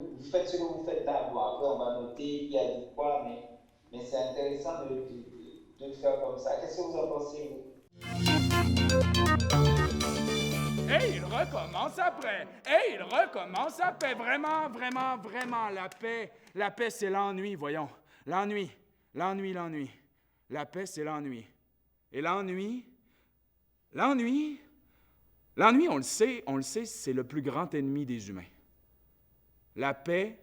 Vous faites ce que vous faites d'abord. Après, on va noter qui a dit quoi, mais c'est intéressant de le faire comme ça. Qu'est-ce que vous en pensez, vous? Et il recommence après. Et il recommence après. Vraiment, vraiment, vraiment, la paix. La paix, c'est l'ennui, voyons. L'ennui, l'ennui, l'ennui. La paix, c'est l'ennui. Et l'ennui, on le sait, c'est le plus grand ennemi des humains. La paix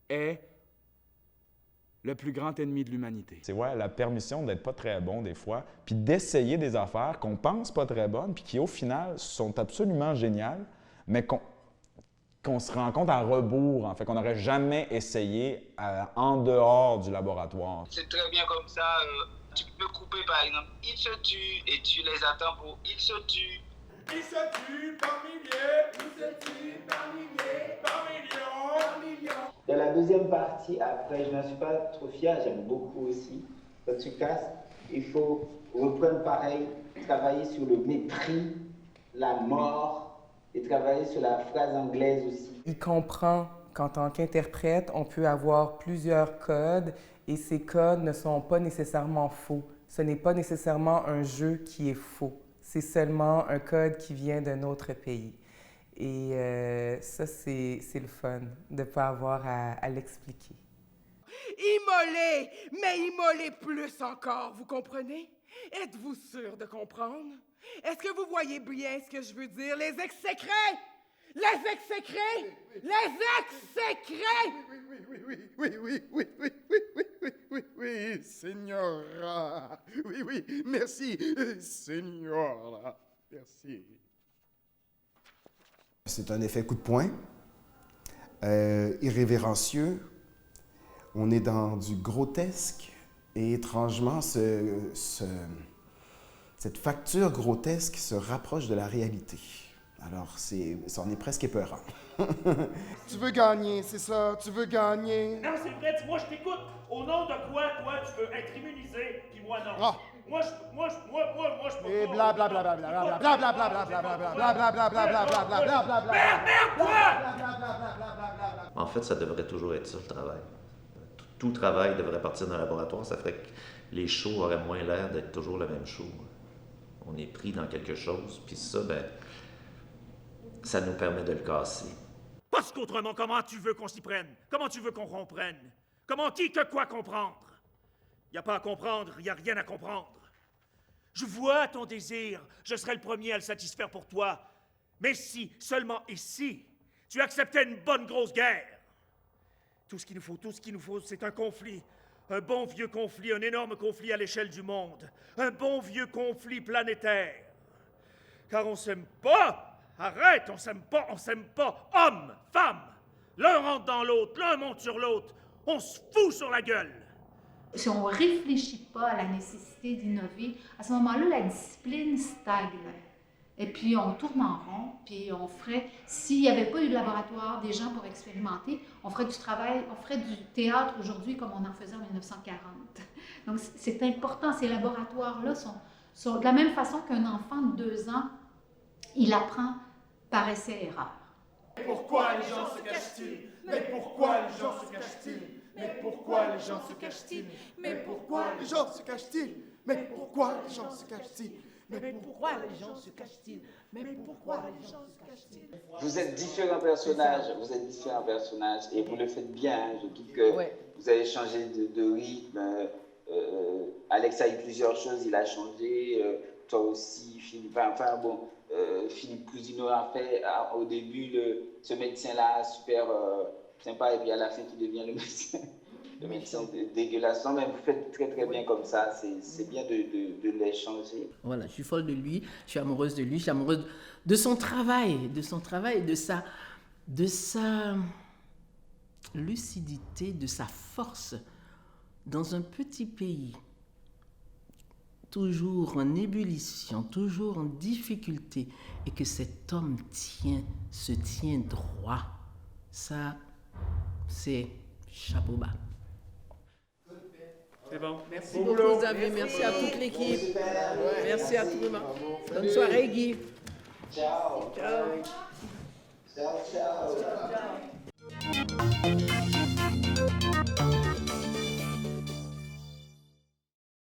est le plus grand ennemi de l'humanité. C'est la permission d'être pas très bon des fois, puis d'essayer des affaires qu'on pense pas très bonnes, puis qui au final sont absolument géniales, mais qu'on se rend compte à rebours, en fait, qu'on n'aurait jamais essayé en dehors du laboratoire. C'est très bien comme ça. Tu peux couper par exemple, il se tue et tu les attends pour il se tue. Il se tue par milliers, il se tue par milliers, par millions, par millions. Dans la deuxième partie, après, je n'en suis pas trop fier, j'aime beaucoup aussi. Quand tu casses, il faut reprendre pareil, travailler sur le mépris, la mort, et travailler sur la phrase anglaise aussi. Il comprend qu'en tant qu'interprète, on peut avoir plusieurs codes et ces codes ne sont pas nécessairement faux. Ce n'est pas nécessairement un jeu qui est faux. C'est seulement un code qui vient d'un autre pays. Et ça, c'est le fun de ne pas avoir à l'expliquer. Immoler, mais immoler plus encore, vous comprenez? Êtes-vous sûr de comprendre? Est-ce que vous voyez bien ce que je veux dire? Les exécrés! Les exécrés! Les exécrés! Oui, Signora. Oui, merci, Signora. Merci. C'est un effet coup de poing, irrévérencieux. On est dans du grotesque et étrangement, cette facture grotesque se rapproche de la réalité. Alors, c'en est presque épeurant. Tu veux gagner, c'est ça? Tu veux gagner? Non, c'est vrai, dis-moi, je t'écoute. Au nom de quoi, toi, tu veux être immunisé, puis moi, non? Ah. Moi, je peux Et pas. En fait, ça devrait toujours être ça, le travail. Tout travail devrait partir d'un laboratoire. Ça ferait que les shows auraient moins l'air d'être toujours le même show. On est pris dans quelque chose, puis ça, ça nous permet de le casser. Parce qu'autrement, comment tu veux qu'on s'y prenne? Comment tu veux qu'on comprenne? Comment qui que quoi comprendre? Y a pas à comprendre, y a rien à comprendre. Je vois ton désir, je serai le premier à le satisfaire pour toi. Mais si, seulement ici, tu acceptais une bonne grosse guerre. Tout ce qu'il nous faut, c'est un conflit. Un bon vieux conflit, un énorme conflit à l'échelle du monde. Un bon vieux conflit planétaire. Car on s'aime pas. Arrête, on s'aime pas. Homme, femme. L'un rentre dans l'autre, l'un monte sur l'autre. On se fout sur la gueule. Si on ne réfléchit pas à la nécessité d'innover, à ce moment-là, la discipline stagne. Et puis, on tourne en rond, puis on ferait, s'il n'y avait pas eu de laboratoire, des gens pour expérimenter, on ferait du travail, on ferait du théâtre aujourd'hui comme on en faisait en 1940. Donc, c'est important, ces laboratoires-là sont de la même façon qu'un enfant de 2 ans, il apprend par essai-erreur. Pourquoi les gens se cachent-ils? Mais pourquoi les gens se cachent-ils? Mais pourquoi les gens se cachent-ils? Mais pourquoi Les gens se cachent-ils? Mais pourquoi les gens se cachent-ils? Mais pourquoi les gens se cachent-ils? Mais pourquoi les gens se cachent-ils? Vous êtes différents personnages, et vous le faites bien. Je trouve que vous avez changé de rythme. Alex a eu plusieurs choses, il a changé. Toi aussi, Philippe. Philippe Cousineau a fait au début ce médecin-là super sympa, et puis à la fin qui devient le médecin dégueulasse. Non, mais vous faites très très bien comme ça. C'est bien de les changer. Voilà, je suis folle de lui, je suis amoureuse de lui, je suis amoureuse de son travail, de sa lucidité, de sa force dans un petit pays, toujours en ébullition, toujours en difficulté, et que cet homme se tient droit. Ça, c'est chapeau bas. C'est bon. Merci beaucoup, Xavier. Merci à toute l'équipe. Merci à tout le monde. Bonne soirée, Guy. Ciao. Ciao. Ciao, ciao.